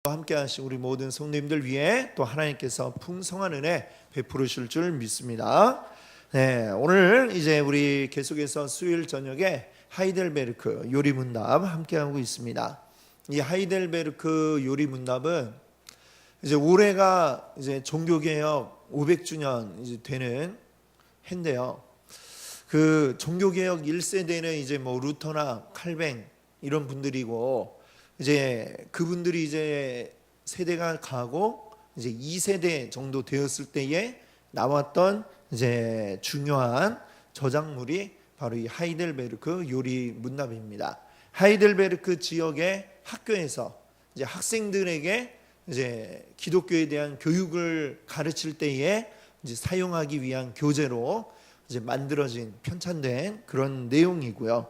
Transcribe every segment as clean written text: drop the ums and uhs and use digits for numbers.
함께 하신 우리 모든 성도님들 위해 또 하나님께서 풍성한 은혜 베푸실 줄 믿습니다. 네, 오늘 이제 우리 계속해서 수요일 저녁에 하이델베르크 요리문답 함께 하고 있습니다. 이 하이델베르크 요리문답은 이제 올해가 이제 종교개혁 500주년 이제 되는 해인데요. 그 종교개혁 1세대는 이제 뭐 루터나 칼뱅 이런 분들이고, 이제 그분들이 이제 세대가 가고 이제 2세대 정도 되었을 때에 나왔던 이제 중요한 저작물이 바로 이 하이델베르크 요리 문답입니다. 하이델베르크 지역의 학교에서 이제 학생들에게 이제 기독교에 대한 교육을 가르칠 때에 이제 사용하기 위한 교재로 이제 만들어진 편찬된 그런 내용이고요.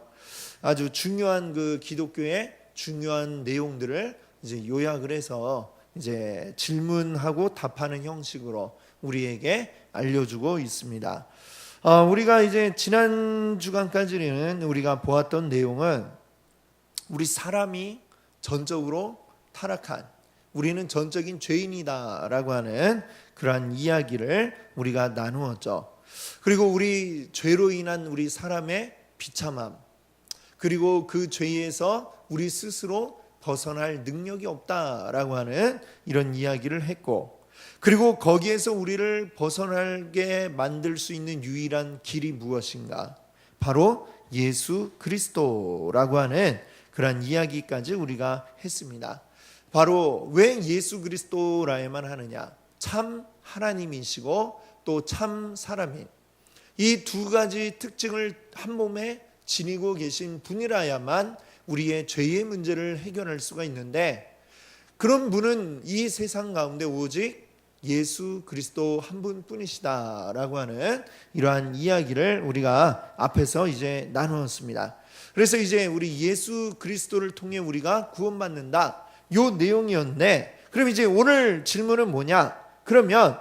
아주 중요한 그 기독교의 중요한 내용들을 이제 요약을 해서 이제 질문하고 답하는 형식으로 우리에게 알려주고 있습니다. 우리가 이제 지난 주간까지는 우리가 보았던 내용은 우리 사람이 전적으로 타락한, 우리는 전적인 죄인이다라고 하는 그러한 이야기를 우리가 나누었죠. 그리고 우리 죄로 인한 우리 사람의 비참함, 그리고 그 죄에서 우리 스스로 벗어날 능력이 없다라고 하는 이런 이야기를 했고, 그리고 거기에서 우리를 벗어나게 만들 수 있는 유일한 길이 무엇인가? 바로 예수 그리스도라고 하는 그런 이야기까지 우리가 했습니다. 바로 왜 예수 그리스도라야만 하느냐? 참 하나님이시고 또 참 사람인, 이 두 가지 특징을 한 몸에 지니고 계신 분이라야만 우리의 죄의 문제를 해결할 수가 있는데, 그런 분은 이 세상 가운데 오직 예수 그리스도 한 분뿐이시다라고 하는 이러한 이야기를 우리가 앞에서 이제 나누었습니다. 그래서 이제 우리 예수 그리스도를 통해 우리가 구원받는다, 요 내용이었는데, 그럼 이제 오늘 질문은 뭐냐? 그러면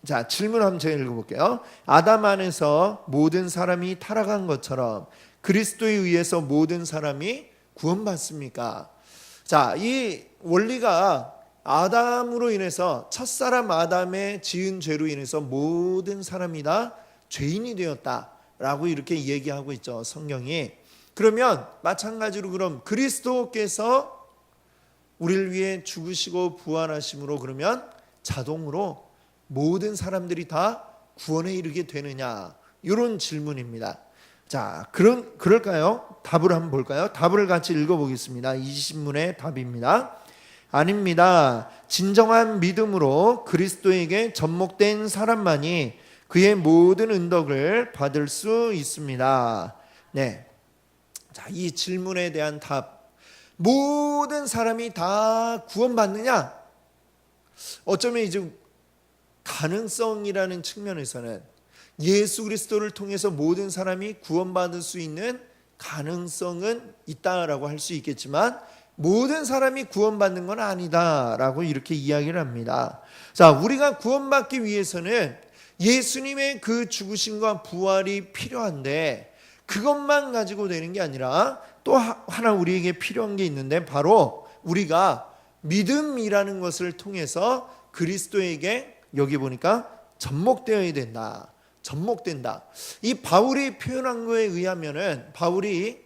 자, 질문 한번 제가 읽어볼게요. 아담 안에서 모든 사람이 타락한 것처럼 그리스도에 의해서 모든 사람이 구원받습니까? 자, 이 원리가 아담으로 인해서, 첫사람 아담의 지은 죄로 인해서 모든 사람이 다 죄인이 되었다라고 이렇게 얘기하고 있죠, 성경이. 그러면 마찬가지로 그럼 그리스도께서 우리를 위해 죽으시고 부활하심으로 그러면 자동으로 모든 사람들이 다 구원에 이르게 되느냐? 이런 질문입니다. 자, 그럴까요? 답을 한번 볼까요? 답을 같이 읽어보겠습니다. 이 신문의 답입니다. 아닙니다. 진정한 믿음으로 그리스도에게 접목된 사람만이 그의 모든 은덕을 받을 수 있습니다. 네. 자, 이 질문에 대한 답. 모든 사람이 다 구원받느냐? 어쩌면 이제 가능성이라는 측면에서는 예수 그리스도를 통해서 모든 사람이 구원받을 수 있는 가능성은 있다라고 할 수 있겠지만, 모든 사람이 구원받는 건 아니다라고 이렇게 이야기를 합니다. 자, 우리가 구원받기 위해서는 예수님의 그 죽으심과 부활이 필요한데, 그것만 가지고 되는 게 아니라 또 하나 우리에게 필요한 게 있는데, 바로 우리가 믿음이라는 것을 통해서 그리스도에게 여기 보니까 접목되어야 된다. 접목된다. 이 바울이 표현한 거에 의하면은, 바울이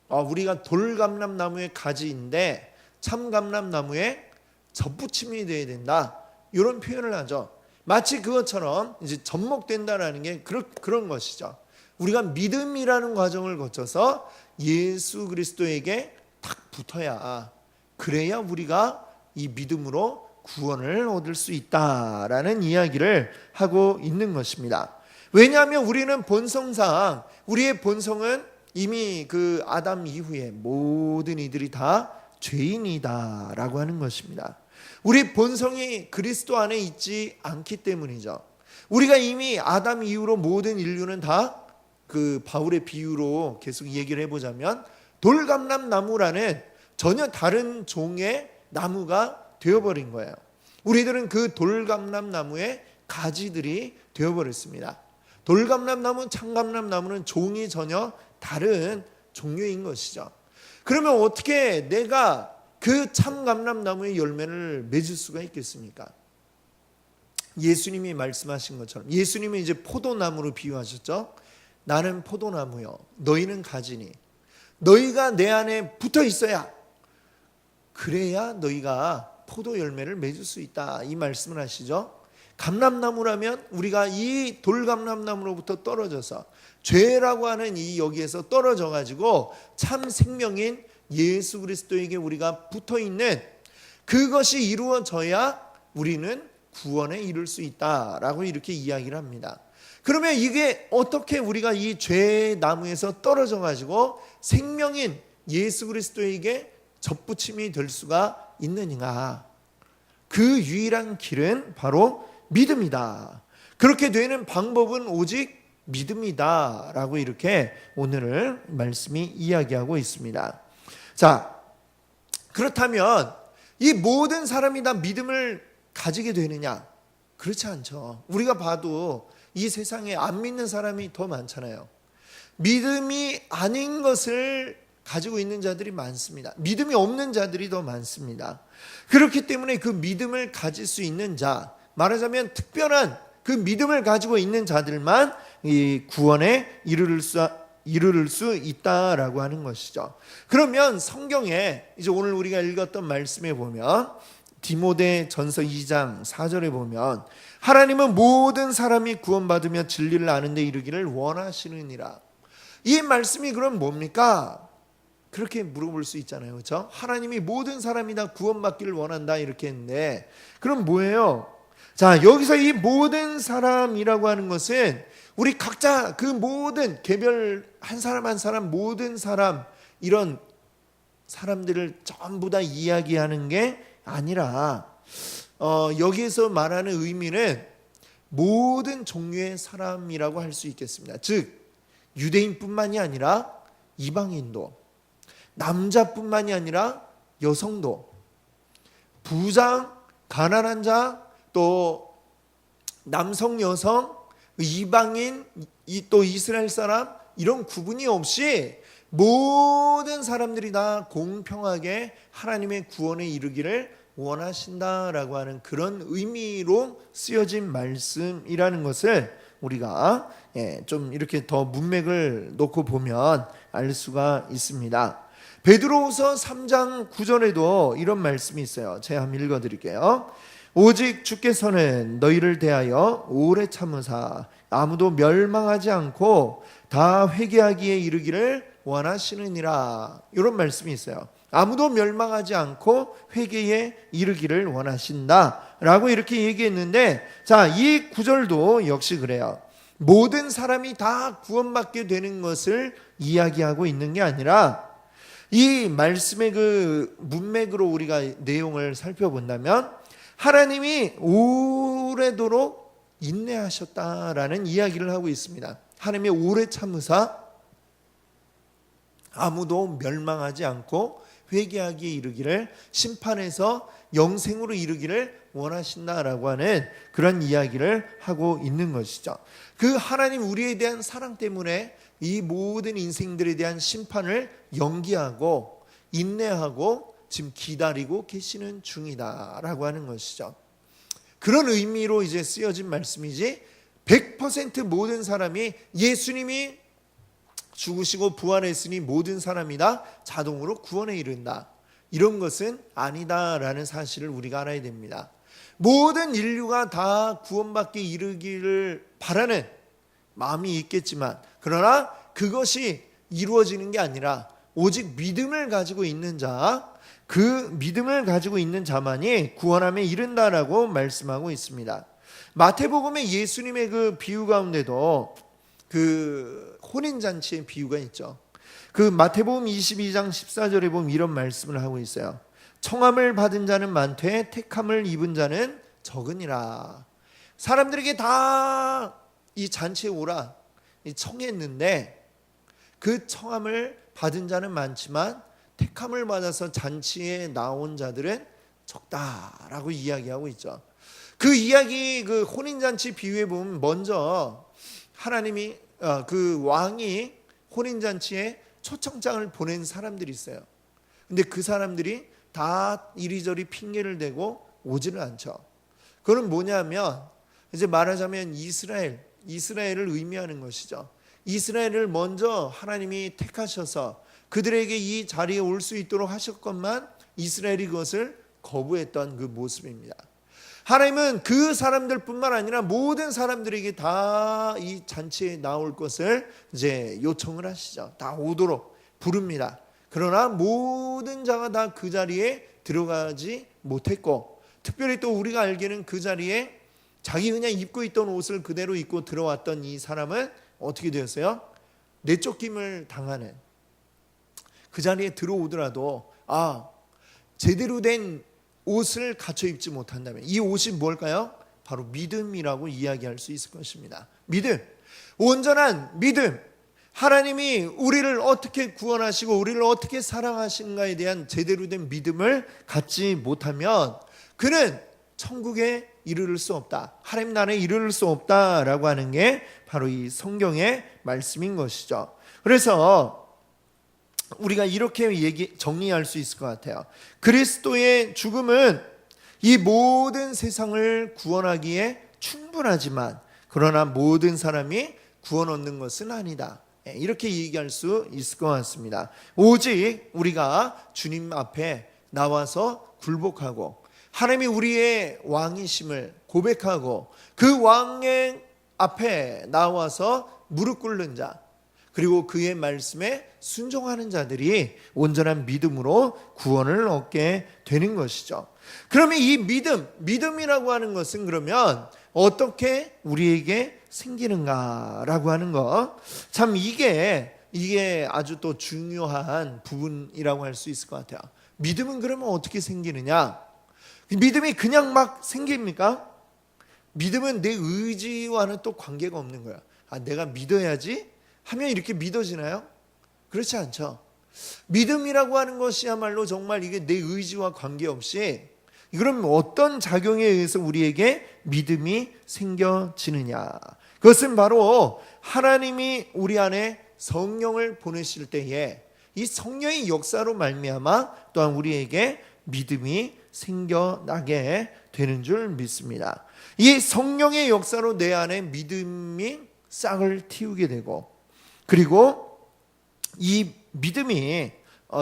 우리가 돌감람나무의 가지인데 참감람나무의 접붙임이 되어야 된다, 이런 표현을 하죠. 마치 그것처럼 이제 접목된다라는 게 그런 것이죠. 우리가 믿음이라는 과정을 거쳐서 예수 그리스도에게 딱 붙어야, 그래야 우리가 이 믿음으로 구원을 얻을 수 있다라는 이야기를 하고 있는 것입니다. 왜냐하면 우리는 본성상, 우리의 본성은 이미 그 아담 이후에 모든 이들이 다 죄인이다라고 하는 것입니다. 우리 본성이 그리스도 안에 있지 않기 때문이죠. 우리가 이미 아담 이후로 모든 인류는 다 그 바울의 비유로 계속 얘기를 해보자면 돌감람나무라는 전혀 다른 종의 나무가 되어버린 거예요. 우리들은 그 돌감람나무의 가지들이 되어버렸습니다. 돌감람나무, 참감람나무는 종이 전혀 다른 종류인 것이죠. 그러면 어떻게 내가 그 참 감람나무의 열매를 맺을 수가 있겠습니까? 예수님이 말씀하신 것처럼, 예수님이 이제 포도나무로 비유하셨죠. 나는 포도나무요, 너희는 가지니 너희가 내 안에 붙어 있어야, 그래야 너희가 포도 열매를 맺을 수 있다, 이 말씀을 하시죠. 감람나무라면 우리가 이 돌감람나무로부터 떨어져서 죄라고 하는 이 여기에서 떨어져 가지고 참 생명인 예수 그리스도에게 우리가 붙어 있는, 그것이 이루어져야 우리는 구원에 이를 수 있다라고 이렇게 이야기를 합니다. 그러면 이게 어떻게 우리가 이 죄의 나무에서 떨어져 가지고 생명인 예수 그리스도에게 접붙임이 될 수가 있느냐? 그 유일한 길은 바로 믿음이다. 그렇게 되는 방법은 오직 믿음이다 라고 이렇게 오늘 말씀이 이야기하고 있습니다. 자, 그렇다면 이 모든 사람이 다 믿음을 가지게 되느냐? 그렇지 않죠. 우리가 봐도 이 세상에 안 믿는 사람이 더 많잖아요. 믿음이 아닌 것을 가지고 있는 자들이 많습니다. 믿음이 없는 자들이 더 많습니다. 그렇기 때문에 그 믿음을 가질 수 있는 자, 말하자면 특별한 그 믿음을 가지고 있는 자들만 이 구원에 이르를 수 있다라고 하는 것이죠. 그러면 성경에 이제 오늘 우리가 읽었던 말씀에 보면 디모데 전서 2장 4절에 보면 하나님은 모든 사람이 구원받으며 진리를 아는 데 이르기를 원하시느니라. 이 말씀이 그럼 뭡니까? 그렇게 물어볼 수 있잖아요. 그렇죠? 하나님이 모든 사람이 다 구원받기를 원한다 이렇게 했는데 그럼 뭐예요? 자, 여기서 이 모든 사람이라고 하는 것은 우리 각자 그 모든 개별 한 사람 한 사람 모든 사람 이런 사람들을 전부 다 이야기하는 게 아니라 여기에서 말하는 의미는 모든 종류의 사람이라고 할 수 있겠습니다. 즉 유대인뿐만이 아니라 이방인도, 남자뿐만이 아니라 여성도, 부장, 가난한 자, 또 남성, 여성, 이방인, 또 이스라엘 사람 이런 구분이 없이 모든 사람들이 다 공평하게 하나님의 구원에 이르기를 원하신다라고 하는 그런 의미로 쓰여진 말씀이라는 것을 우리가 좀 이렇게 더 문맥을 놓고 보면 알 수가 있습니다. 베드로후서 3장 9절에도 이런 말씀이 있어요. 제가 한번 읽어드릴게요. 오직 주께서는 너희를 대하여 오래 참으사 아무도 멸망하지 않고 다 회개하기에 이르기를 원하시느니라. 이런 말씀이 있어요. 아무도 멸망하지 않고 회개에 이르기를 원하신다 라고 이렇게 얘기했는데, 자, 이 구절도 역시 그래요. 모든 사람이 다 구원받게 되는 것을 이야기하고 있는 게 아니라 이 말씀의 그 문맥으로 우리가 내용을 살펴본다면 하나님이 오래도록 인내하셨다라는 이야기를 하고 있습니다. 하나님이 오래 참으사 아무도 멸망하지 않고 회개하기에 이르기를, 심판에서 영생으로 이르기를 원하신다라고 하는 그런 이야기를 하고 있는 것이죠. 그 하나님 우리에 대한 사랑 때문에 이 모든 인생들에 대한 심판을 연기하고 인내하고 지금 기다리고 계시는 중이다라고 하는 것이죠. 그런 의미로 이제 쓰여진 말씀이지 100% 모든 사람이 예수님이 죽으시고 부활했으니 모든 사람이 다 자동으로 구원에 이른다, 이런 것은 아니다라는 사실을 우리가 알아야 됩니다. 모든 인류가 다 구원받기 이르기를 바라는 마음이 있겠지만, 그러나 그것이 이루어지는 게 아니라 오직 믿음을 가지고 있는 자, 그 믿음을 가지고 있는 자만이 구원함에 이른다라고 말씀하고 있습니다. 마태복음의 예수님의 그 비유 가운데도 그 혼인잔치의 비유가 있죠. 그 마태복음 22장 14절에 보면 이런 말씀을 하고 있어요. 청함을 받은 자는 많되 택함을 입은 자는 적으니라. 사람들에게 다 이 잔치에 오라 청했는데 그 청함을 받은 자는 많지만 택함을 받아서 잔치에 나온 자들은 적다라고 이야기하고 있죠. 그 이야기, 그 혼인잔치 비유에 보면 먼저 하나님이 그 왕이 혼인잔치에 초청장을 보낸 사람들이 있어요. 근데 그 사람들이 다 이리저리 핑계를 대고 오지는 않죠. 그건 뭐냐면 이제 말하자면 이스라엘을 의미하는 것이죠. 이스라엘을 먼저 하나님이 택하셔서 그들에게 이 자리에 올 수 있도록 하셨건만 이스라엘이 그것을 거부했던 그 모습입니다. 하나님은 그 사람들뿐만 아니라 모든 사람들에게 다 이 잔치에 나올 것을 이제 요청을 하시죠. 다 오도록 부릅니다. 그러나 모든 자가 다 그 자리에 들어가지 못했고, 특별히 또 우리가 알기에는 그 자리에 자기 그냥 입고 있던 옷을 그대로 입고 들어왔던 이 사람은 어떻게 되었어요? 내쫓김을 당하는, 그 자리에 들어오더라도 제대로 된 옷을 갖춰 입지 못한다면 이 옷이 뭘까요? 바로 믿음이라고 이야기할 수 있을 것입니다. 믿음, 온전한 믿음. 하나님이 우리를 어떻게 구원하시고 우리를 어떻게 사랑하신가에 대한 제대로 된 믿음을 갖지 못하면 그는 천국에 이르를 수 없다, 하나님 나라에 이르를 수 없다라고 하는 게 바로 이 성경의 말씀인 것이죠. 그래서 우리가 이렇게 정리할 수 있을 것 같아요. 그리스도의 죽음은 이 모든 세상을 구원하기에 충분하지만 그러나 모든 사람이 구원 얻는 것은 아니다, 이렇게 얘기할 수 있을 것 같습니다. 오직 우리가 주님 앞에 나와서 굴복하고 하나님이 우리의 왕이심을 고백하고 그 왕의 앞에 나와서 무릎 꿇는 자, 그리고 그의 말씀에 순종하는 자들이 온전한 믿음으로 구원을 얻게 되는 것이죠. 그러면 이 믿음이라고 하는 것은 그러면 어떻게 우리에게 생기는가라고 하는 것, 참 이게 아주 또 중요한 부분이라고 할 수 있을 것 같아요. 믿음은 그러면 어떻게 생기느냐? 믿음이 그냥 막 생깁니까? 믿음은 내 의지와는 또 관계가 없는 거야. 내가 믿어야지 하면 이렇게 믿어지나요? 그렇지 않죠. 믿음이라고 하는 것이야말로 정말 이게 내 의지와 관계없이, 그럼 어떤 작용에 의해서 우리에게 믿음이 생겨지느냐? 그것은 바로 하나님이 우리 안에 성령을 보내실 때에 이 성령의 역사로 말미암아 또한 우리에게 믿음이 생겨나게 되는 줄 믿습니다. 이 성령의 역사로 내 안에 믿음이 싹을 틔우게 되고, 그리고 이 믿음이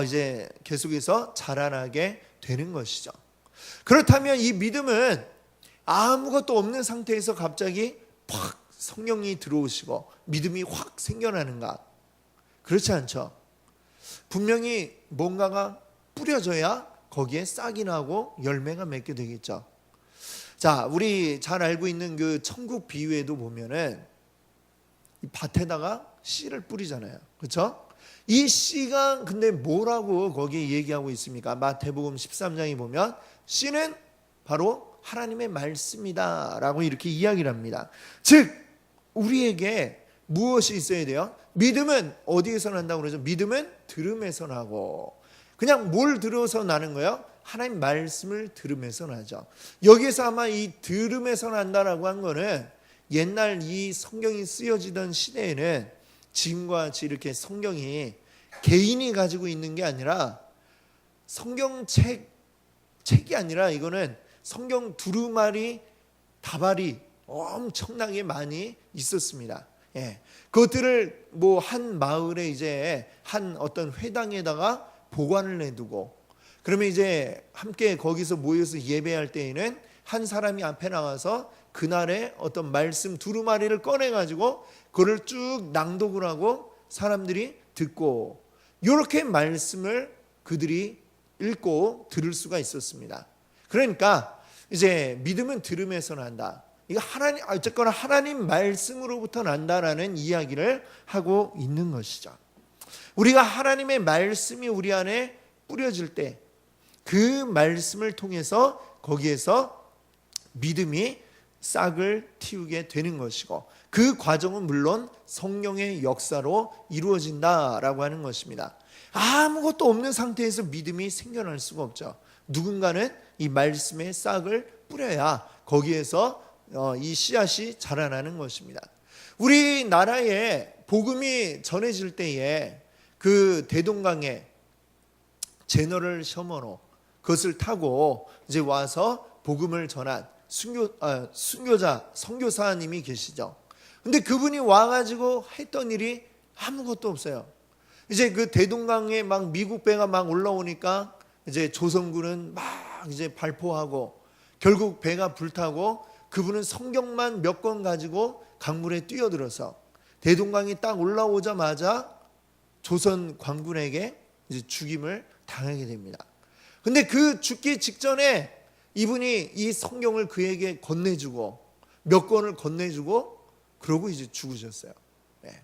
이제 계속해서 자라나게 되는 것이죠. 그렇다면 이 믿음은 아무것도 없는 상태에서 갑자기 팍 성령이 들어오시고 믿음이 확 생겨나는가? 그렇지 않죠. 분명히 뭔가가 뿌려져야 거기에 싹이 나고 열매가 맺게 되겠죠. 자, 우리 잘 알고 있는 그 천국 비유에도 보면은 이 밭에다가 씨를 뿌리잖아요. 그렇죠? 이 씨가 근데 뭐라고 거기에 얘기하고 있습니까? 마태복음 13장에 보면 씨는 바로 하나님의 말씀이다 라고 이렇게 이야기를 합니다. 즉 우리에게 무엇이 있어야 돼요? 믿음은 어디에서 난다고 그러죠? 믿음은 들음에서 나고, 그냥 뭘 들어서 나는 거예요? 하나님 말씀을 들으면서 나죠. 여기서 아마 이 들음에서 난다라고 한 거는 옛날 이 성경이 쓰여지던 시대에는 지금과 같이 이렇게 성경이 개인이 가지고 있는 게 아니라 책이 아니라 이거는 성경 두루마리 다발이 엄청나게 많이 있었습니다. 그것들을 뭐 한 마을에 이제 한 어떤 회당에다가 보관을 해두고, 그러면 이제 함께 거기서 모여서 예배할 때에는 한 사람이 앞에 나가서 그날의 어떤 말씀 두루마리를 꺼내가지고 그걸 쭉 낭독을 하고 사람들이 듣고, 이렇게 말씀을 그들이 읽고 들을 수가 있었습니다. 그러니까 이제 믿음은 들음에서 난다. 이거 어쨌거나 하나님 말씀으로부터 난다라는 이야기를 하고 있는 것이죠. 우리가 하나님의 말씀이 우리 안에 뿌려질 때 그 말씀을 통해서 거기에서 믿음이 싹을 틔우게 되는 것이고, 그 과정은 물론 성령의 역사로 이루어진다라고 하는 것입니다. 아무것도 없는 상태에서 믿음이 생겨날 수가 없죠. 누군가는 이 말씀의 싹을 뿌려야 거기에서 이 씨앗이 자라나는 것입니다. 우리나라에 복음이 전해질 때에 그 대동강에 제너럴 셔먼호, 그것을 타고 이제 와서 복음을 전한 순교자, 선교사님이 계시죠. 근데 그분이 와가지고 했던 일이 아무것도 없어요. 이제 그 대동강에 막 미국 배가 막 올라오니까 이제 조선군은 막 이제 발포하고 결국 배가 불타고 그분은 성경만 몇 권 가지고 강물에 뛰어들어서 대동강이 딱 올라오자마자 조선 관군에게 이제 죽임을 당하게 됩니다. 근데 그 죽기 직전에 이분이 이 성경을 그에게 건네주고 몇 권을 건네주고 그러고 이제 죽으셨어요. 네.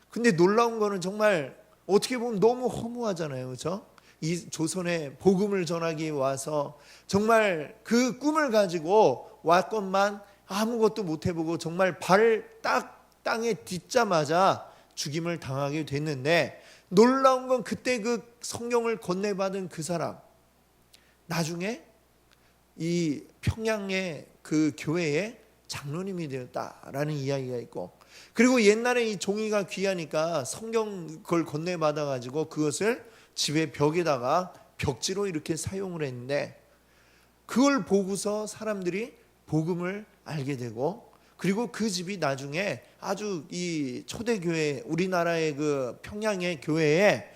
근데 놀라운 거는 정말 어떻게 보면 너무 허무하잖아요. 그렇죠? 이 조선에 복음을 전하기 와서 정말 그 꿈을 가지고 왔건만 아무것도 못 해보고 정말 발 딱 땅에 딛자마자 죽임을 당하게 됐는데 놀라운 건 그때 그 성경을 건네받은 그 사람 나중에 이 평양의 그 교회에 장로님이 되었다라는 이야기가 있고 그리고 옛날에 이 종이가 귀하니까 성경 그걸 건네받아 가지고 그것을 집의 벽에다가 벽지로 이렇게 사용을 했는데 그걸 보고서 사람들이 복음을 알게 되고 그리고 그 집이 나중에 아주 이 초대교회 우리나라의 그 평양의 교회에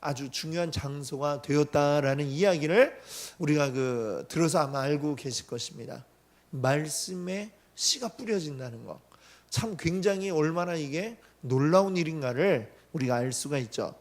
아주 중요한 장소가 되었다라는 이야기를 우리가 그 들어서 아마 알고 계실 것입니다. 말씀에 씨가 뿌려진다는 것. 참 굉장히 얼마나 이게 놀라운 일인가를 우리가 알 수가 있죠.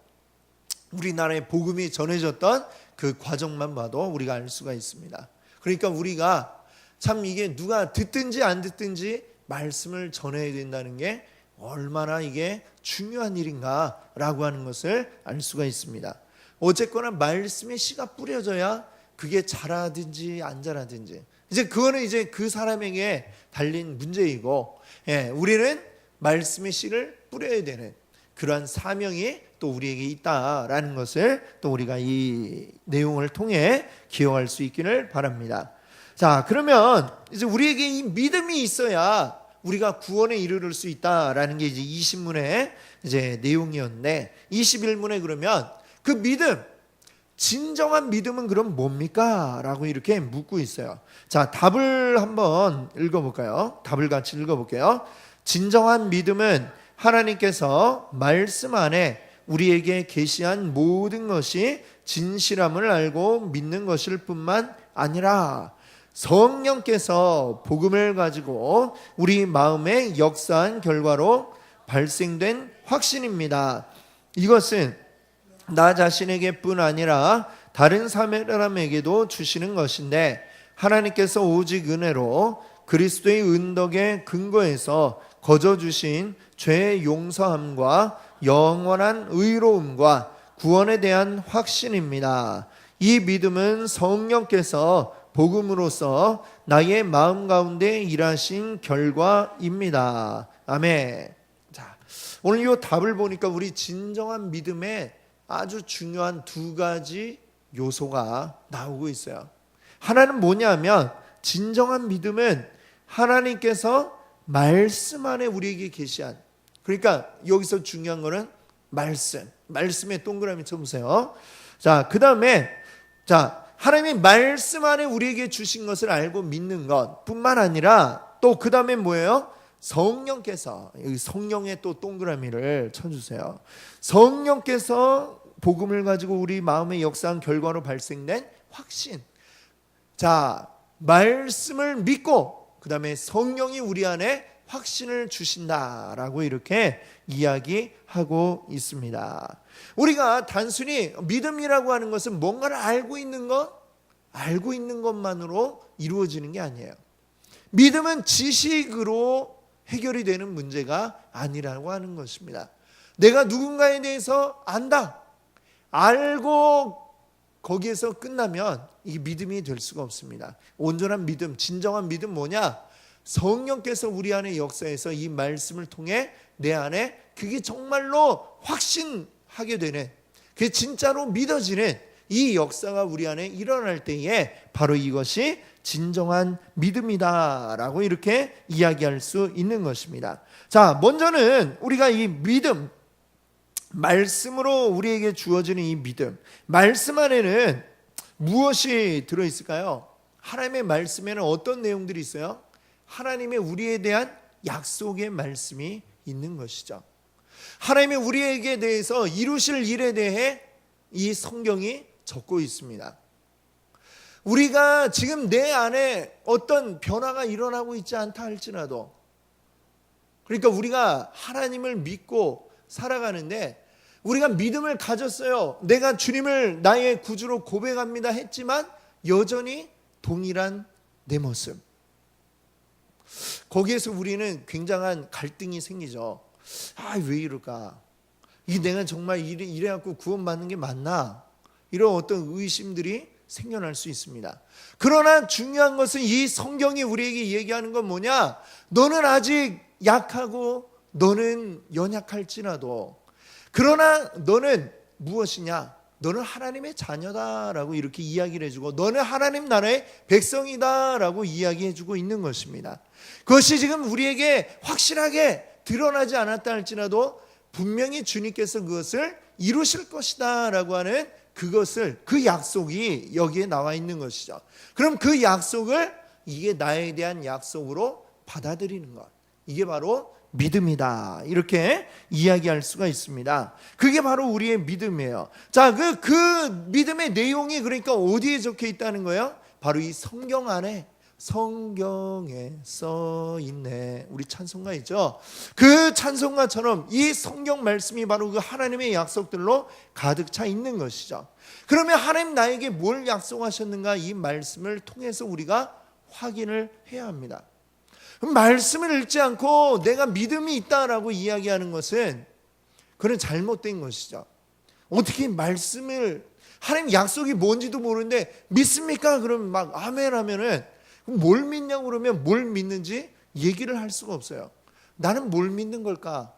우리나라에 복음이 전해졌던 그 과정만 봐도 우리가 알 수가 있습니다. 그러니까 우리가 참 이게 누가 듣든지 안 듣든지 말씀을 전해야 된다는 게 얼마나 이게 중요한 일인가라고 하는 것을 알 수가 있습니다. 어쨌거나 말씀에 씨가 뿌려져야 그게 자라든지 안 자라든지 이제 그거는 이제 그 사람에게 달린 문제이고 우리는 말씀의 씨를 뿌려야 되는 그러한 사명이 또 우리에게 있다라는 것을 또 우리가 이 내용을 통해 기억할 수 있기를 바랍니다. 자, 그러면 이제 우리에게 이 믿음이 있어야 우리가 구원에 이르를 수 있다라는 게 이제 20문의 이제 내용이었는데 21문에 그러면 그 믿음, 진정한 믿음은 그럼 뭡니까? 라고 이렇게 묻고 있어요. 자, 답을 한번 읽어볼까요? 답을 같이 읽어볼게요. 진정한 믿음은 하나님께서 말씀 안에 우리에게 계시한 모든 것이 진실함을 알고 믿는 것일 뿐만 아니라 성령께서 복음을 가지고 우리 마음에 역사한 결과로 발생된 확신입니다. 이것은 나 자신에게 뿐 아니라 다른 사람에게도 주시는 것인데 하나님께서 오직 은혜로 그리스도의 은덕에 근거해서 거저 주신 죄의 용서함과 영원한 의로움과 구원에 대한 확신입니다. 이 믿음은 성령께서 복음으로써 나의 마음 가운데 일하신 결과입니다. 아멘. 자, 오늘 이 답을 보니까 우리 진정한 믿음에 아주 중요한 두 가지 요소가 나오고 있어요. 하나는 뭐냐면 진정한 믿음은 하나님께서 말씀 안에 우리에게 계시한 그러니까 여기서 중요한 거는 말씀에 동그라미 쳐보세요. 자, 그 다음에 하나님이 말씀 안에 우리에게 주신 것을 알고 믿는 것 뿐만 아니라 또 그 다음에 뭐예요? 성령께서 여기 성령에 또 동그라미를 쳐주세요. 성령께서 복음을 가지고 우리 마음에 역사한 결과로 발생된 확신. 자, 말씀을 믿고 그 다음에 성령이 우리 안에 확신을 주신다라고 이렇게 이야기하고 있습니다. 우리가 단순히 믿음이라고 하는 것은 뭔가를 알고 있는 것만으로 이루어지는 게 아니에요. 믿음은 지식으로 해결이 되는 문제가 아니라고 하는 것입니다. 내가 누군가에 대해서 안다. 알고 거기에서 끝나면 이게 믿음이 될 수가 없습니다. 온전한 믿음, 진정한 믿음 뭐냐? 성령께서 우리 안에 역사해서 이 말씀을 통해 내 안에 그게 정말로 확신하게 되는 그게 진짜로 믿어지는 이 역사가 우리 안에 일어날 때에 바로 이것이 진정한 믿음이다라고 이렇게 이야기할 수 있는 것입니다. 자, 먼저는 우리가 이 믿음, 말씀으로 우리에게 주어지는 이 믿음, 말씀 안에는 무엇이 들어있을까요? 하나님의 말씀에는 어떤 내용들이 있어요? 하나님의 우리에 대한 약속의 말씀이 있는 것이죠. 하나님의 우리에게 대해서 이루실 일에 대해 이 성경이 적고 있습니다. 우리가 지금 내 안에 어떤 변화가 일어나고 있지 않다 할지라도, 그러니까 우리가 하나님을 믿고 살아가는데 우리가 믿음을 가졌어요. 내가 주님을 나의 구주로 고백합니다 했지만 여전히 동일한 내 모습, 거기에서 우리는 굉장한 갈등이 생기죠. 왜 이럴까? 내가 정말 이래갖고 구원받는 게 맞나? 이런 어떤 의심들이 생겨날 수 있습니다. 그러나 중요한 것은 이 성경이 우리에게 얘기하는 건 뭐냐? 너는 아직 약하고 너는 연약할지라도, 그러나 너는 무엇이냐? 너는 하나님의 자녀다라고 이렇게 이야기를 해주고, 너는 하나님 나라의 백성이다라고 이야기해주고 있는 것입니다. 그것이 지금 우리에게 확실하게 드러나지 않았다 할지라도 분명히 주님께서 그것을 이루실 것이다 라고 하는 그 약속이 여기에 나와 있는 것이죠. 그럼 그 약속을 이게 나에 대한 약속으로 받아들이는 것, 이게 바로 믿음이다, 이렇게 이야기할 수가 있습니다. 그게 바로 우리의 믿음이에요. 자, 그 믿음의 내용이 그러니까 어디에 적혀 있다는 거예요? 바로 이 성경 안에, 성경에 써 있네. 우리 찬송가 있죠? 그 찬송가처럼 이 성경 말씀이 바로 그 하나님의 약속들로 가득 차 있는 것이죠. 그러면 하나님 나에게 뭘 약속하셨는가, 이 말씀을 통해서 우리가 확인을 해야 합니다. 말씀을 읽지 않고 내가 믿음이 있다라고 이야기하는 것은 그건 잘못된 것이죠. 어떻게 말씀을, 하나님 약속이 뭔지도 모르는데 믿습니까? 그러면 막 아멘 하면은 뭘 믿냐고 그러면 뭘 믿는지 얘기를 할 수가 없어요. 나는 뭘 믿는 걸까?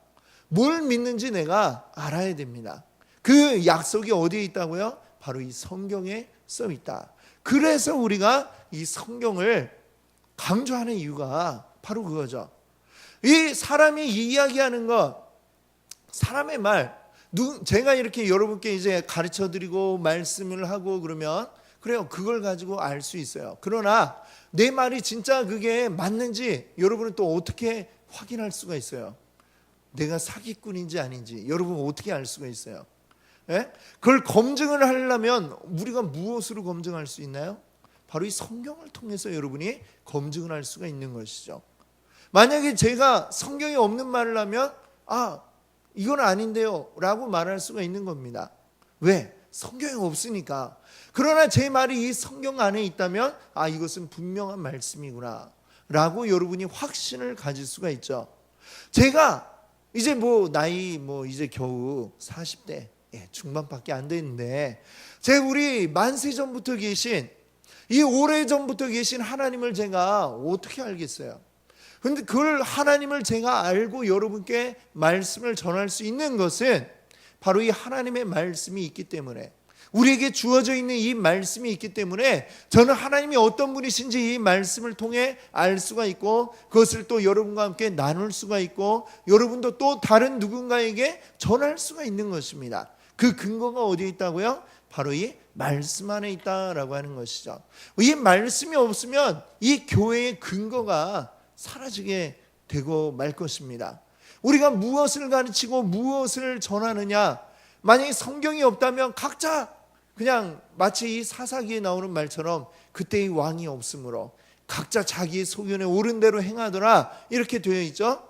뭘 믿는지 내가 알아야 됩니다. 그 약속이 어디에 있다고요? 바로 이 성경에 써 있다. 그래서 우리가 이 성경을 강조하는 이유가 바로 그거죠. 이 사람이 이야기하는 것, 사람의 말, 제가 이렇게 여러분께 이제 가르쳐 드리고 말씀을 하고 그러면 그래요, 그걸 가지고 알 수 있어요. 그러나 내 말이 진짜 그게 맞는지 여러분은 또 어떻게 확인할 수가 있어요? 내가 사기꾼인지 아닌지 여러분 어떻게 알 수가 있어요? 예? 그걸 검증을 하려면 우리가 무엇으로 검증할 수 있나요? 바로 이 성경을 통해서 여러분이 검증을 할 수가 있는 것이죠. 만약에 제가 성경에 없는 말을 하면 이건 아닌데요 라고 말할 수가 있는 겁니다. 왜? 성경에 없으니까. 그러나 제 말이 이 성경 안에 있다면 이것은 분명한 말씀이구나 라고 여러분이 확신을 가질 수가 있죠. 제가 이제 나이 이제 겨우 40대 중반밖에 안 됐는데, 제가 우리 만세 전부터 계신, 이 오래전부터 계신 하나님을 제가 어떻게 알겠어요? 근데 그걸 하나님을 제가 알고 여러분께 말씀을 전할 수 있는 것은 바로 이 하나님의 말씀이 있기 때문에, 우리에게 주어져 있는 이 말씀이 있기 때문에 저는 하나님이 어떤 분이신지 이 말씀을 통해 알 수가 있고, 그것을 또 여러분과 함께 나눌 수가 있고, 여러분도 또 다른 누군가에게 전할 수가 있는 것입니다. 그 근거가 어디에 있다고요? 바로 이 말씀 안에 있다라고 하는 것이죠. 이 말씀이 없으면 이 교회의 근거가 사라지게 되고 말 것입니다. 우리가 무엇을 가르치고 무엇을 전하느냐, 만약에 성경이 없다면 각자 그냥 마치 이 사사기에 나오는 말처럼 그때의 왕이 없으므로 각자 자기의 소견에 옳은 대로 행하더라, 이렇게 되어 있죠.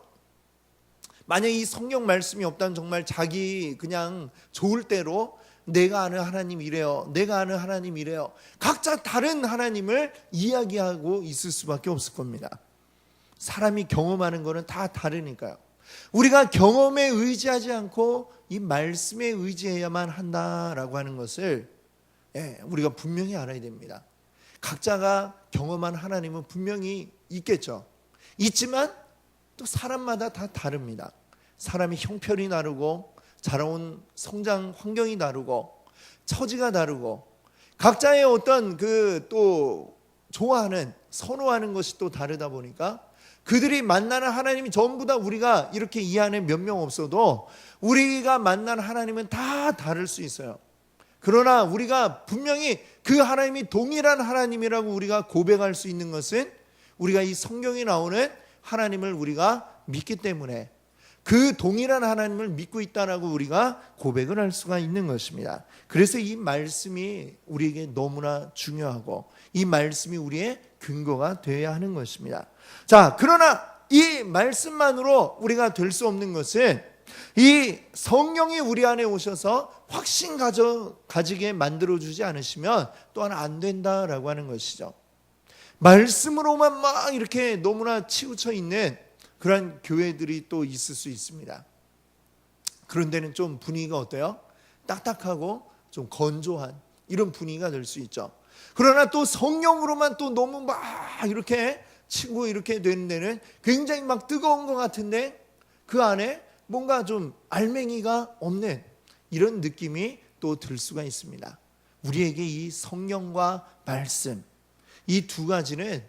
만약에 이 성경 말씀이 없다면 정말 자기 그냥 좋을 대로 내가 아는 하나님 이래요, 내가 아는 하나님 이래요, 각자 다른 하나님을 이야기하고 있을 수밖에 없을 겁니다. 사람이 경험하는 거는 다 다르니까요. 우리가 경험에 의지하지 않고 이 말씀에 의지해야만 한다라고 하는 것을 우리가 분명히 알아야 됩니다. 각자가 경험한 하나님은 분명히 있겠죠. 있지만 또 사람마다 다 다릅니다. 사람이 형편이 다르고 자라온 성장 환경이 다르고 처지가 다르고 각자의 어떤 또 좋아하는 선호하는 것이 또 다르다 보니까 그들이 만나는 하나님이 전부 다 우리가 이렇게 이 안에 몇 명 없어도 우리가 만나는 하나님은 다 다를 수 있어요. 그러나 우리가 분명히 그 하나님이 동일한 하나님이라고 우리가 고백할 수 있는 것은 우리가 이 성경에 나오는 하나님을 우리가 믿기 때문에, 그 동일한 하나님을 믿고 있다라고 우리가 고백을 할 수가 있는 것입니다. 그래서 이 말씀이 우리에게 너무나 중요하고 이 말씀이 우리의 근거가 되어야 하는 것입니다. 자, 그러나 이 말씀만으로 우리가 될 수 없는 것은 이 성령이 우리 안에 오셔서 확신 가지게 만들어주지 않으시면 또한 안 된다라고 하는 것이죠. 말씀으로만 막 이렇게 너무나 치우쳐 있는 그런 교회들이 또 있을 수 있습니다. 그런 데는 좀 분위기가 어때요? 딱딱하고 좀 건조한 이런 분위기가 될 수 있죠. 그러나 또 성령으로만 또 너무 막 이렇게 치고 이렇게 되는 데는 굉장히 막 뜨거운 것 같은데 그 안에 뭔가 좀 알맹이가 없는 이런 느낌이 또 들 수가 있습니다. 우리에게 이 성령과 말씀, 이 두 가지는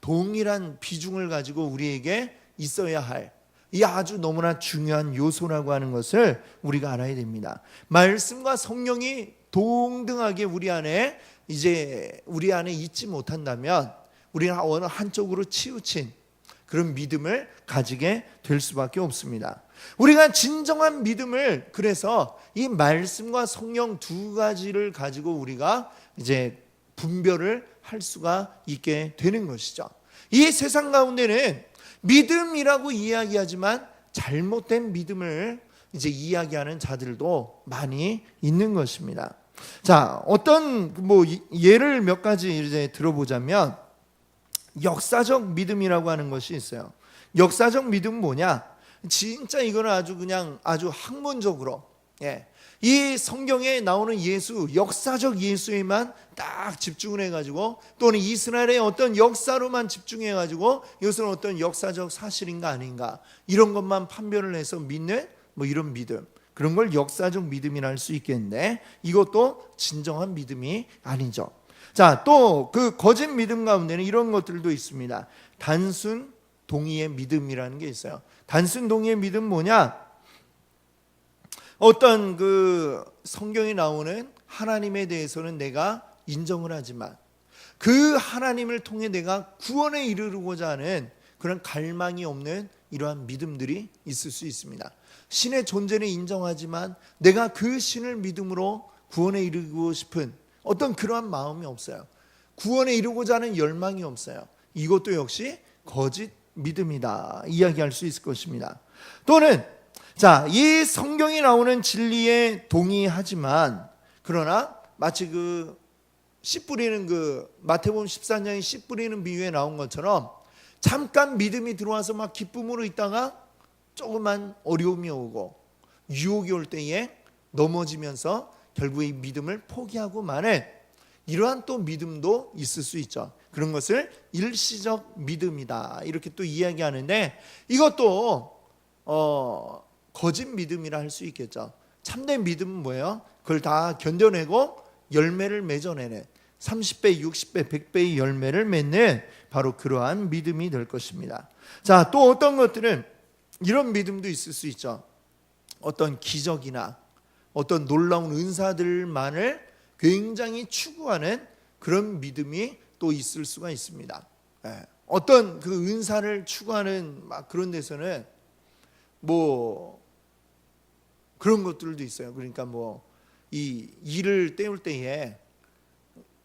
동일한 비중을 가지고 우리에게 있어야 할 이 아주 너무나 중요한 요소라고 하는 것을 우리가 알아야 됩니다. 말씀과 성령이 동등하게 우리 안에 있지 못한다면 우리는 어느 한쪽으로 치우친 그런 믿음을 가지게 될 수밖에 없습니다. 우리가 진정한 믿음을 그래서 이 말씀과 성령 두 가지를 가지고 우리가 이제 분별을 할 수가 있게 되는 것이죠. 이 세상 가운데는 믿음이라고 이야기하지만 잘못된 믿음을 이제 이야기하는 자들도 많이 있는 것입니다. 자, 어떤 예를 몇 가지 이제 들어보자면 역사적 믿음이라고 하는 것이 있어요. 역사적 믿음은 뭐냐? 진짜 이거는 아주 학문적으로 이 성경에 나오는 예수, 역사적 예수에만 딱 집중을 해가지고 또는 이스라엘의 어떤 역사로만 집중해가지고 이것은 어떤 역사적 사실인가 아닌가 이런 것만 판별을 해서 믿는 이런 믿음, 그런 걸 역사적 믿음이라 할 수 있겠는데 이것도 진정한 믿음이 아니죠. 자, 또 그 거짓 믿음 가운데는 이런 것들도 있습니다. 단순 동의의 믿음이라는 게 있어요. 단순 동의의 믿음 뭐냐? 어떤 그 성경에 나오는 하나님에 대해서는 내가 인정을 하지만 그 하나님을 통해 내가 구원에 이르고자 하는 그런 갈망이 없는 이러한 믿음들이 있을 수 있습니다. 신의 존재는 인정하지만 내가 그 신을 믿음으로 구원에 이르고 싶은 어떤 그러한 마음이 없어요. 구원에 이르고자 하는 열망이 없어요. 이것도 역시 거짓 믿음이다 이야기할 수 있을 것입니다. 또는 자, 이 성경에 나오는 진리에 동의하지만 그러나 마치 그 씨 뿌리는 그 마태복음 14장의 씨 뿌리는 비유에 나온 것처럼 잠깐 믿음이 들어와서 막 기쁨으로 있다가 조그만 어려움이 오고 유혹이 올 때에 넘어지면서 결국에 이 믿음을 포기하고 마는 이러한 또 믿음도 있을 수 있죠. 그런 것을 일시적 믿음이다 이렇게 또 이야기하는데 이것도 거짓 믿음이라 할 수 있겠죠. 참된 믿음은 뭐예요? 그걸 다 견뎌내고 열매를 맺어내는 30배, 60배, 100배의 열매를 맺는 바로 그러한 믿음이 될 것입니다. 자, 또 어떤 것들은 이런 믿음도 있을 수 있죠. 어떤 기적이나 어떤 놀라운 은사들만을 굉장히 추구하는 그런 믿음이 또 있을 수가 있습니다. 어떤 그 은사를 추구하는 막 그런 데서는 그런 것들도 있어요. 그러니까 이 이를 때울 때에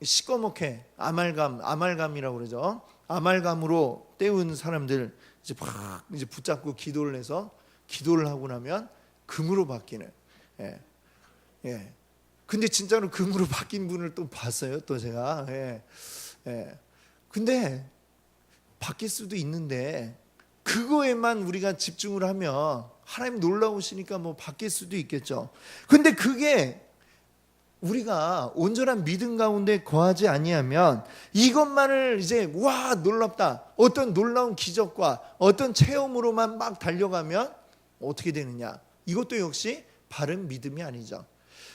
시꺼멓게 아말감이라고 그러죠. 아말감으로 때운 사람들 이제 붙잡고 기도를 해서 기도를 하고 나면 금으로 바뀌는. 근데 진짜로 금으로 바뀐 분을 또 봤어요. 또 제가. 근데 바뀔 수도 있는데 그거에만 우리가 집중을 하면 하나님 놀라우시니까 바뀔 수도 있겠죠. 근데 그게 우리가 온전한 믿음 가운데 거하지 아니하면 이것만을 이제 와 놀랍다 어떤 놀라운 기적과 어떤 체험으로만 막 달려가면 어떻게 되느냐? 이것도 역시 바른 믿음이 아니죠.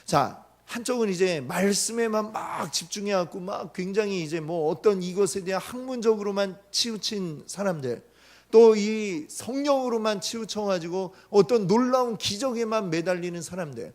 자, 한쪽은 이제 말씀에만 막 집중해갖고 막 굉장히 이제 어떤 이것에 대한 학문적으로만 치우친 사람들, 또 이 성령으로만 치우쳐가지고 어떤 놀라운 기적에만 매달리는 사람들,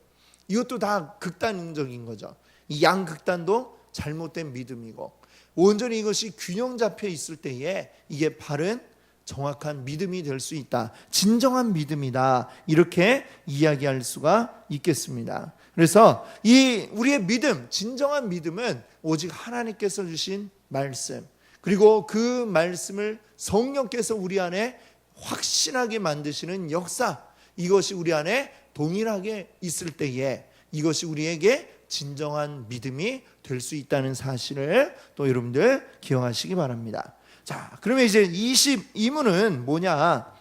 이것도 다 극단적인 거죠. 이 양극단도 잘못된 믿음이고, 온전히 이것이 균형 잡혀 있을 때에 이게 바른 정확한 믿음이 될 수 있다. 진정한 믿음이다. 이렇게 이야기할 수가 있겠습니다. 그래서 이 우리의 믿음, 진정한 믿음은 오직 하나님께서 주신 말씀, 그리고 그 말씀을 성령께서 우리 안에 확신하게 만드시는 역사, 이것이 우리 안에 동일하게 있을 때에 이것이 우리에게 진정한 믿음이 될 수 있다는 사실을 또 여러분들 기억하시기 바랍니다. 자, 그러면 이제 22문은 뭐냐?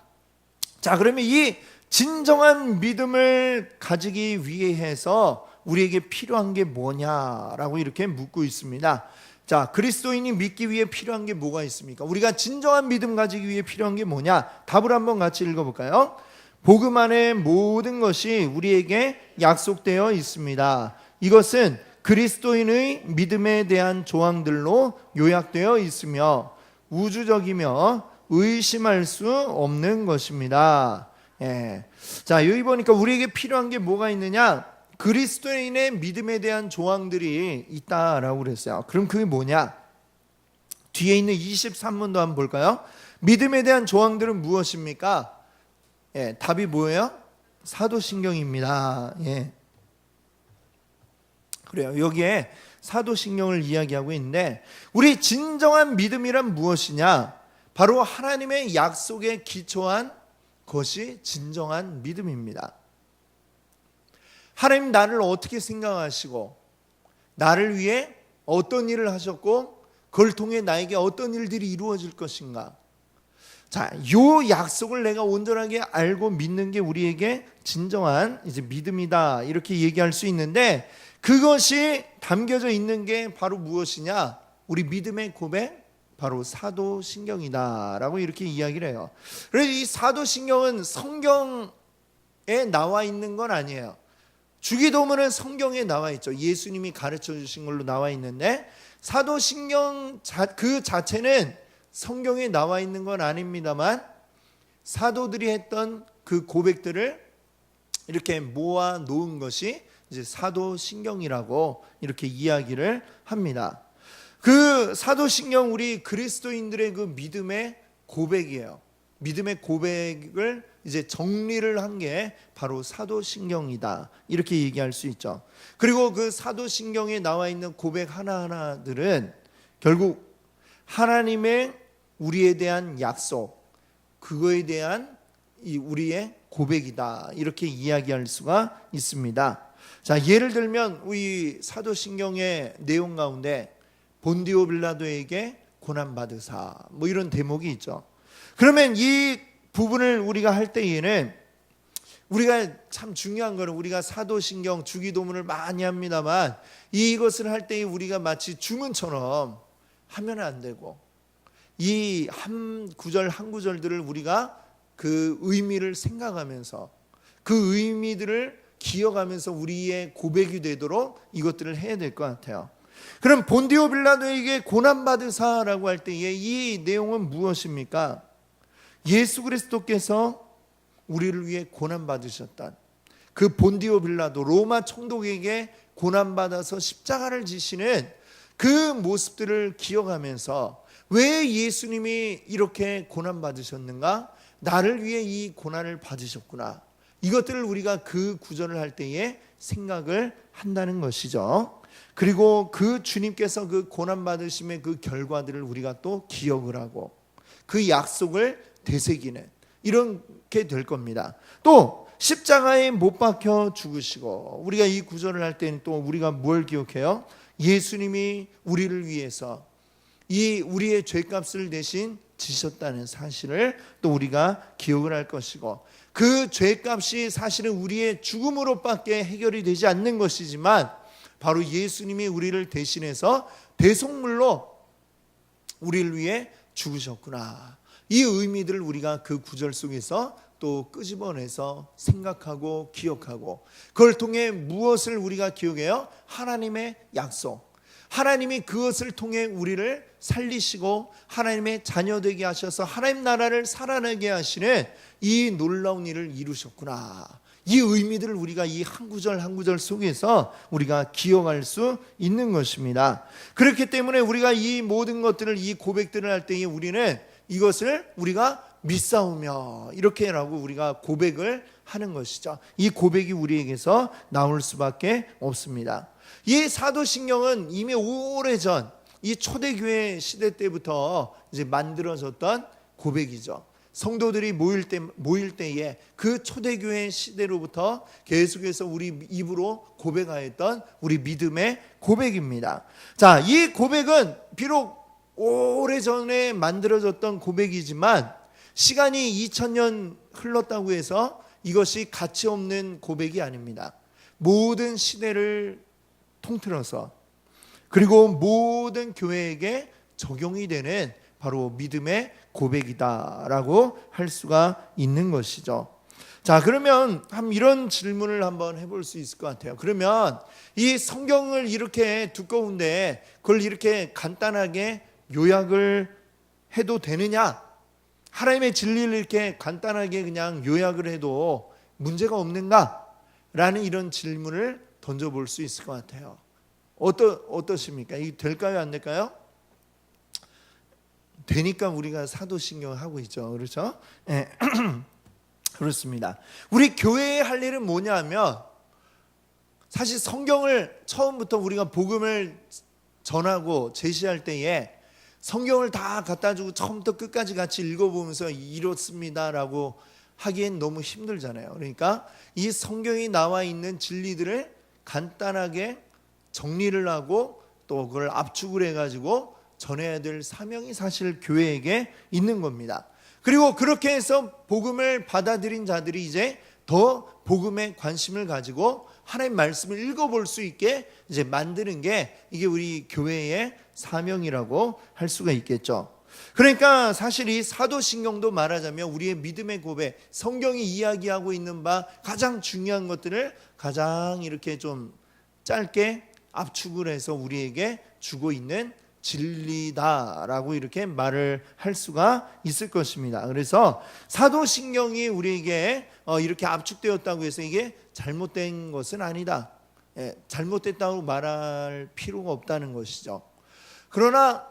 자, 그러면 이 진정한 믿음을 가지기 위해서 우리에게 필요한 게 뭐냐라고 이렇게 묻고 있습니다. 자, 그리스도인이 믿기 위해 필요한 게 뭐가 있습니까? 우리가 진정한 믿음 가지기 위해 필요한 게 뭐냐? 답을 한번 같이 읽어볼까요? 복음 안에 모든 것이 우리에게 약속되어 있습니다. 이것은 그리스도인의 믿음에 대한 조항들로 요약되어 있으며 우주적이며 의심할 수 없는 것입니다. 예. 자, 여기 보니까 우리에게 필요한 게 뭐가 있느냐? 그리스도인의 믿음에 대한 조항들이 있다라고 그랬어요. 그럼 그게 뭐냐? 뒤에 있는 23문도 한번 볼까요? 믿음에 대한 조항들은 무엇입니까? 예, 답이 뭐예요? 사도신경입니다. 예. 그래요. 여기에 사도신경을 이야기하고 있는데, 우리 진정한 믿음이란 무엇이냐? 바로 하나님의 약속에 기초한 것이 진정한 믿음입니다. 하나님 나를 어떻게 생각하시고 나를 위해 어떤 일을 하셨고 그걸 통해 나에게 어떤 일들이 이루어질 것인가? 자, 요 약속을 내가 온전하게 알고 믿는 게 우리에게 진정한 이제 믿음이다, 이렇게 얘기할 수 있는데, 그것이 담겨져 있는 게 바로 무엇이냐? 우리 믿음의 고백, 바로 사도신경이다라고 이렇게 이야기를 해요. 그래서 이 사도신경은 성경에 나와 있는 건 아니에요. 주기도문은 성경에 나와 있죠. 예수님이 가르쳐 주신 걸로 나와 있는데, 사도신경 그 자체는 성경에 나와 있는 건 아닙니다만 사도들이 했던 그 고백들을 이렇게 모아 놓은 것이 이제 사도신경이라고 이렇게 이야기를 합니다. 그 사도신경, 우리 그리스도인들의 그 믿음의 고백이에요. 믿음의 고백을 이제 정리를 한 게 바로 사도신경이다, 이렇게 얘기할 수 있죠. 그리고 그 사도신경에 나와 있는 고백 하나하나들은 결국 하나님의 우리에 대한 약속, 그거에 대한 이 우리의 고백이다, 이렇게 이야기할 수가 있습니다. 자, 예를 들면 우리 사도신경의 내용 가운데 본디오 빌라도에게 고난받으사, 뭐 이런 대목이 있죠. 그러면 이 부분을 우리가 할 때에는, 우리가 참 중요한 거는, 우리가 사도신경 주기도문을 많이 합니다만 이것을 할 때에 우리가 마치 주문처럼 하면 안 되고, 이 한 구절 한 구절들을 우리가 그 의미를 생각하면서 그 의미들을 기억하면서 우리의 고백이 되도록 이것들을 해야 될 것 같아요. 그럼 본디오 빌라도에게 고난받으사라고 할 때에 이 내용은 무엇입니까? 예수 그리스도께서 우리를 위해 고난받으셨던 그 본디오 빌라도, 로마 총독에게 고난받아서 십자가를 지시는 그 모습들을 기억하면서, 왜 예수님이 이렇게 고난받으셨는가? 나를 위해 이 고난을 받으셨구나. 이것들을 우리가 그 구절을 할 때에 생각을 한다는 것이죠. 그리고 그 주님께서 그 고난받으심의 그 결과들을 우리가 또 기억을 하고 그 약속을 되새기는, 이렇게 될 겁니다. 또 십자가에 못 박혀 죽으시고, 우리가 이 구절을 할 때는 또 우리가 뭘 기억해요? 예수님이 우리를 위해서 이 우리의 죄값을 대신 지셨다는 사실을 또 우리가 기억을 할 것이고, 그 죄값이 사실은 우리의 죽음으로밖에 해결이 되지 않는 것이지만 바로 예수님이 우리를 대신해서 대속물로 우리를 위해 죽으셨구나. 이 의미들을 우리가 그 구절 속에서 또 끄집어내서 생각하고 기억하고, 그걸 통해 무엇을 우리가 기억해요? 하나님의 약속, 하나님이 그것을 통해 우리를 살리시고 하나님의 자녀되게 하셔서 하나님 나라를 살아나게 하시는 이 놀라운 일을 이루셨구나. 이 의미들을 우리가 이 한 구절 한 구절 속에서 우리가 기억할 수 있는 것입니다. 그렇기 때문에 우리가 이 모든 것들을, 이 고백들을 할 때에 우리는 이것을 우리가 믿사오며 이렇게라고 우리가 고백을 하는 것이죠. 이 고백이 우리에게서 나올 수밖에 없습니다. 이 사도신경은 이미 오래전 이 초대교회 시대 때부터 이제 만들어졌던 고백이죠. 성도들이 모일 때에 그 초대교회 시대로부터 계속해서 우리 입으로 고백하였던 우리 믿음의 고백입니다. 자, 이 고백은 비록 오래전에 만들어졌던 고백이지만 시간이 2000년 흘렀다고 해서 이것이 가치 없는 고백이 아닙니다. 모든 시대를 통틀어서 그리고 모든 교회에게 적용이 되는 바로 믿음의 고백이다라고 할 수가 있는 것이죠. 자, 그러면 이런 질문을 한번 해볼 수 있을 것 같아요. 그러면 이 성경을 이렇게 두꺼운데 그걸 이렇게 간단하게 요약을 해도 되느냐? 하나님의 진리를 이렇게 간단하게 그냥 요약을 해도 문제가 없는가? 라는 이런 질문을 던져볼 수 있을 것 같아요. 어떠십니까? 이게 될까요? 안 될까요? 되니까 우리가 사도신경을 하고 있죠. 그렇죠? 네. 그렇습니다. 우리 교회에 할 일은 뭐냐 하면 사실 성경을 처음부터 우리가 복음을 전하고 제시할 때에 성경을 다 갖다 주고 처음부터 끝까지 같이 읽어보면서 이렇습니다라고 하기엔 너무 힘들잖아요. 그러니까 이 성경이 나와 있는 진리들을 간단하게 정리를 하고 또 그걸 압축을 해가지고 전해야 될 사명이 사실 교회에게 있는 겁니다. 그리고 그렇게 해서 복음을 받아들인 자들이 이제 더 복음에 관심을 가지고 하나님 말씀을 읽어볼 수 있게 이제 만드는 게 이게 우리 교회의 사명이라고 할 수가 있겠죠. 그러니까 사실 이 사도신경도 말하자면 우리의 믿음의 고백, 성경이 이야기하고 있는 바 가장 중요한 것들을 가장 이렇게 좀 짧게 압축을 해서 우리에게 주고 있는 진리다라고 이렇게 말을 할 수가 있을 것입니다. 그래서 사도신경이 우리에게 이렇게 압축되었다고 해서 이게 잘못된 것은 아니다. 잘못됐다고 말할 필요가 없다는 것이죠. 그러나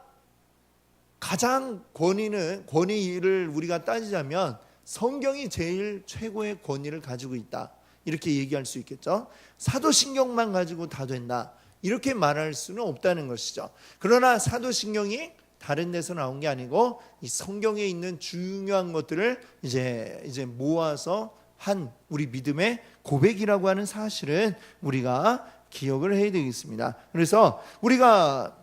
가장 권위를 우리가 따지자면 성경이 제일 최고의 권위를 가지고 있다. 이렇게 얘기할 수 있겠죠. 사도신경만 가지고 다 된다. 이렇게 말할 수는 없다는 것이죠. 그러나 사도신경이 다른 데서 나온 게 아니고 이 성경에 있는 중요한 것들을 이제 모아서 한 우리 믿음의 고백이라고 하는 사실은 우리가 기억을 해야 되겠습니다. 그래서 우리가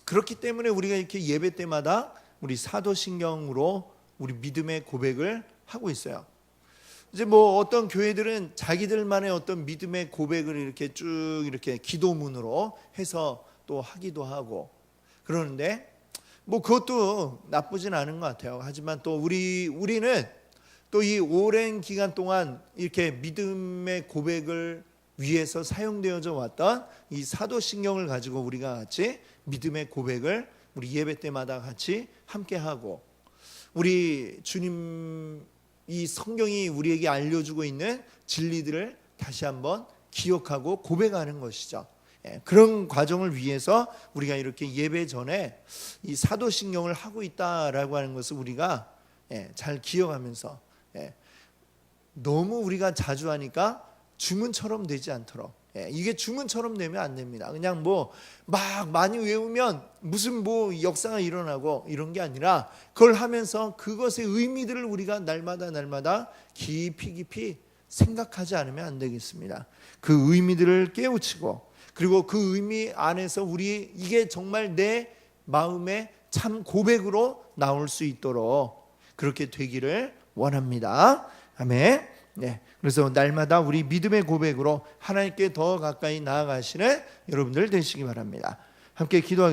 그렇기 때문에 우리가 이렇게 예배 때마다 우리 사도신경으로 우리 믿음의 고백을 하고 있어요. 이제 뭐 어떤 교회들은 자기들만의 어떤 믿음의 고백을 이렇게 쭉 이렇게 기도문으로 해서 또 하기도 하고 그러는데 뭐 그것도 나쁘진 않은 것 같아요. 하지만 또 우리는 또 이 오랜 기간 동안 이렇게 믿음의 고백을 위해서 사용되어져 왔던 이 사도신경을 가지고 우리가 같이 믿음의 고백을 우리 예배 때마다 같이 함께 하고 우리 주님 이 성경이 우리에게 알려주고 있는 진리들을 다시 한번 기억하고 고백하는 것이죠. 그런 과정을 위해서 우리가 이렇게 예배 전에 이 사도신경을 하고 있다라고 하는 것을 우리가 잘 기억하면서 너무 우리가 자주 하니까 주문처럼 되지 않도록 이게 주문처럼 되면 안 됩니다. 그냥 뭐 막 많이 외우면 무슨 뭐 역사가 일어나고 이런 게 아니라 그걸 하면서 그것의 의미들을 우리가 날마다 깊이 생각하지 않으면 안 되겠습니다. 그 의미들을 깨우치고 그리고 그 의미 안에서 우리 이게 정말 내 마음의 참 고백으로 나올 수 있도록 그렇게 되기를 원합니다. 아멘. 그래서 날마다 우리 믿음의 고백으로 하나님께 더 가까이 나아가시는 여러분들 되시기 바랍니다. 함께 기도하겠습니다.